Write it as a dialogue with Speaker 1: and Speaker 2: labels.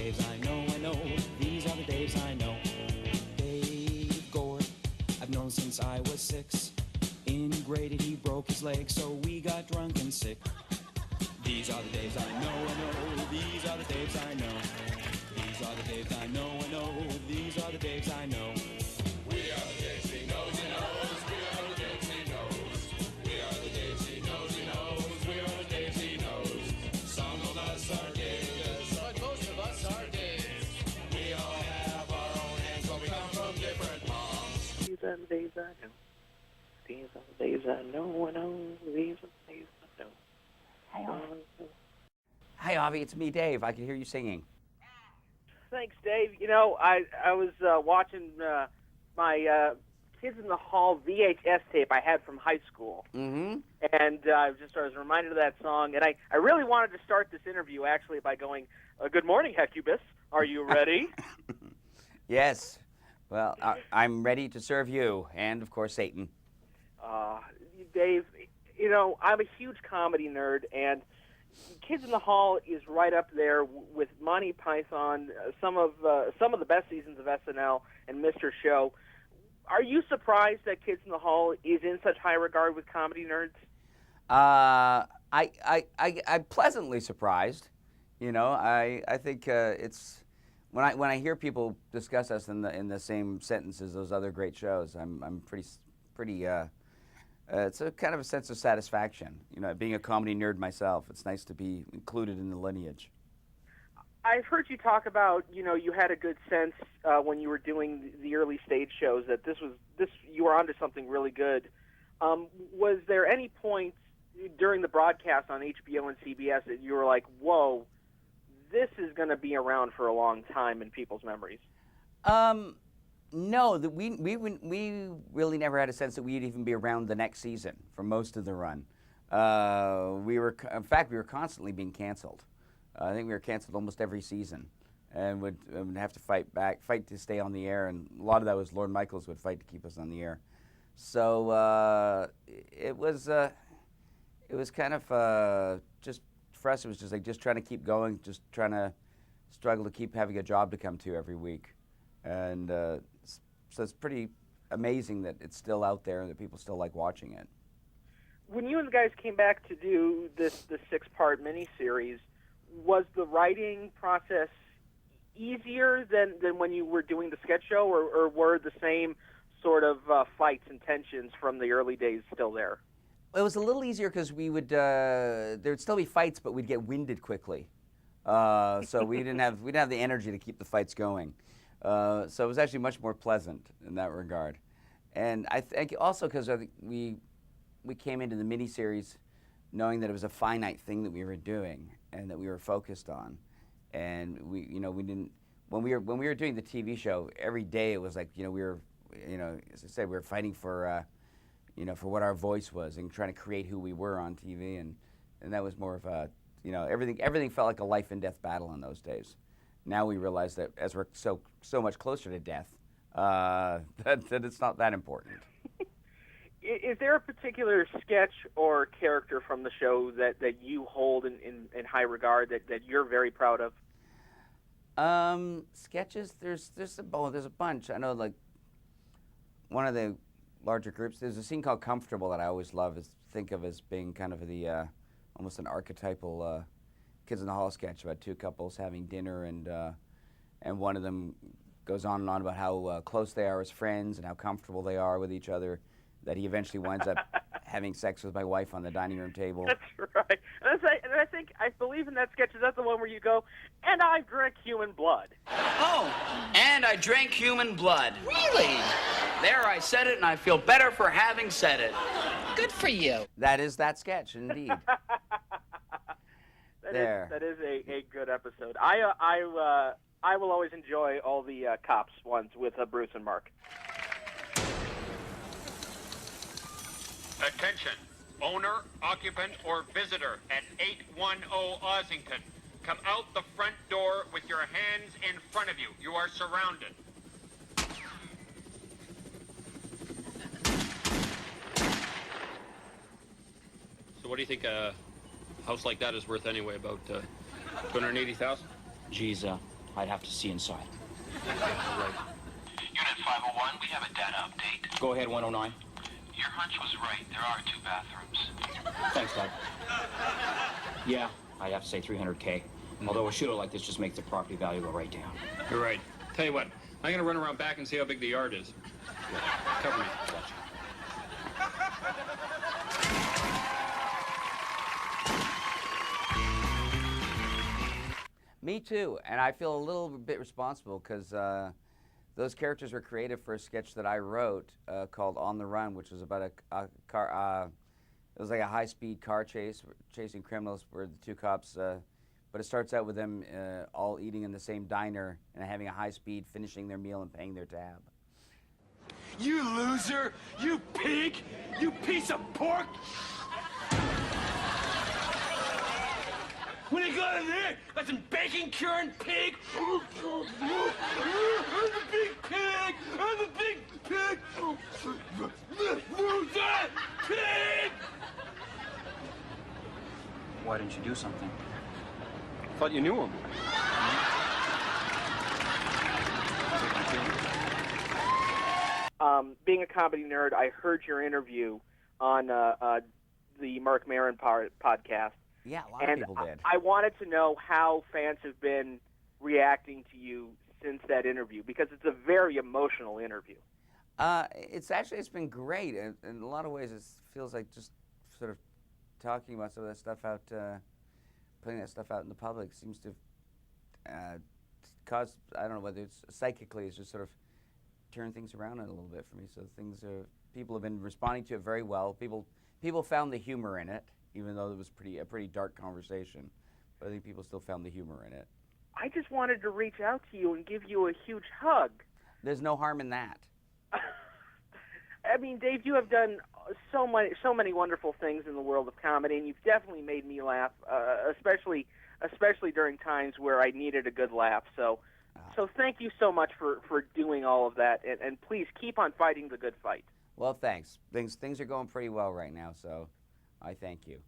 Speaker 1: Daves I know. These are the Daves I know. Dave Gore, I've known since I was 6. In grade 8 he broke his leg, so we got drunk and sick. These are the Daves I know. These are the Daves I know. These are the Daves I know. These are the Daves I know.
Speaker 2: We are the Daves he knows he knows. We are the Daves he knows. We are the Daves he knows he knows. We are the Daves he knows. Some of us are Daves, but most of us are Daves. We all have our own hands, but we come from different palms.
Speaker 3: These are the Daves I know. These are the Daves I know. These are the Daves I know.
Speaker 4: Hi, Hi, Avi. It's me, Dave. I can hear you singing.
Speaker 3: Thanks, Dave. You know, I was watching my Kids in the Hall VHS tape I had from high school.
Speaker 4: Mm-hmm.
Speaker 3: And I was reminded of that song. And I really wanted to start this interview, actually, by going, good morning, Hecubus. Are you ready?
Speaker 4: Yes. Well, I'm ready to serve you and, of course, Satan.
Speaker 3: Dave, you know, I'm a huge comedy nerd, and Kids in the Hall is right up there with Monty Python, some of the best seasons of SNL and Mr. Show. Are you surprised that Kids in the Hall is in such high regard with comedy nerds?
Speaker 4: I'm pleasantly surprised. You know, I think it's when I hear people discuss us in the same sentence as those other great shows, I'm pretty. It's a kind of a sense of satisfaction. You know, being a comedy nerd myself, it's nice to be included in the lineage.
Speaker 3: I've heard you talk about, you know, you had a good sense when you were doing the early stage shows that you were onto something really good. Was there any point during the broadcast on HBO and CBS that you were like, whoa, this is going to be around for a long time in people's memories?
Speaker 4: No, we really never had a sense that we'd even be around the next season for most of the run. In fact, we were constantly being canceled. I think we were canceled almost every season, and would have to fight to stay on the air. And a lot of that was Lorne Michaels would fight to keep us on the air. So it was kind of just for us. It was just trying to keep going, just trying to struggle to keep having a job to come to every week, and so it's pretty amazing that it's still out there and that people still like watching it.
Speaker 3: When you and the guys came back to do the 6-part miniseries, was the writing process easier than when you were doing the sketch show, or were the same sort of fights and tensions from the early days still there?
Speaker 4: It was a little easier because we'd still be fights, but we'd get winded quickly. So we didn't have the energy to keep the fights going. So it was actually much more pleasant in that regard. And I think also because we came into the miniseries knowing that it was a finite thing that we were doing and that we were focused on. And we didn't, when we were doing the TV show, every day it was like, we were, as I said, we were fighting for, for what our voice was and trying to create who we were on TV. And that was more of a, everything felt like a life and death battle in those days. Now we realize that as we're so much closer to death, that it's not that important.
Speaker 3: Is there a particular sketch or character from the show that you hold in high regard that you're very proud of?
Speaker 4: Sketches, there's a bunch. I know, like, one of the larger groups, there's a scene called Comfortable that I always think of as being kind of the almost an archetypal Kids in the Hall sketch about two couples having dinner, and one of them goes on and on about how close they are as friends and how comfortable they are with each other, that he eventually winds up having sex with my wife on the dining room table.
Speaker 3: That's right. And I believe in that sketch, is that the one where you go, and I drank human blood?
Speaker 5: Oh, and I drank human blood. Really? There, I said it, and I feel better for having said it. Good for you.
Speaker 4: That is that sketch, indeed.
Speaker 3: That is a good episode. I will always enjoy all the cops ones with Bruce and Mark.
Speaker 6: Attention, owner, occupant, or visitor at 810 Ossington. Come out the front door with your hands in front of you. You are surrounded.
Speaker 7: So what do you think a house like that is worth anyway? About 280,000?
Speaker 5: Geez,
Speaker 1: I'd have to see inside.
Speaker 6: Unit 501, we have a data update.
Speaker 1: Go ahead, 109.
Speaker 6: Your hunch was right. There are 2 bathrooms.
Speaker 1: Thanks, Doug. Yeah, I'd have to say 300K. Although a shooter like this just makes the property value go right down.
Speaker 7: You're right. Tell you what, I'm gonna run around back and see how big the yard is. Cover me.
Speaker 1: Gotcha.
Speaker 4: Me too, and I feel a little bit responsible because those characters were created for a sketch that I wrote called On the Run, which was about a car. It was like a high-speed car chase, chasing criminals where the 2 cops. But it starts out with them all eating in the same diner and having a high speed, finishing their meal and paying their tab.
Speaker 8: You loser! You pig! You piece of pork! When I got in there, got some bacon curing pig! I'm the big pig! I'm the big pig! Loser! Pig!
Speaker 1: Why didn't you do something?
Speaker 7: Thought you knew him.
Speaker 3: Being a comedy nerd, I heard your interview on the Marc Maron podcast.
Speaker 4: Yeah, a lot of people did.
Speaker 3: I wanted to know how fans have been reacting to you since that interview, because it's a very emotional interview.
Speaker 4: It's been great. In a lot of ways, it feels like just sort of talking about some of that stuff out, putting that stuff out in the public seems to cause, I don't know whether it's psychically, it's just sort of turn things around a little bit for me. So people have been responding to it very well. People found the humor in it, even though it was a pretty dark conversation. But I think people still found the humor in it.
Speaker 3: I just wanted to reach out to you and give you a huge hug.
Speaker 4: There's no harm in that.
Speaker 3: I mean, Dave, you have done so many wonderful things in the world of comedy, and you've definitely made me laugh, especially during times where I needed a good laugh. So thank you so much for doing all of that, and please keep on fighting the good fight.
Speaker 4: Well, thanks. Things are going pretty well right now, so I thank you.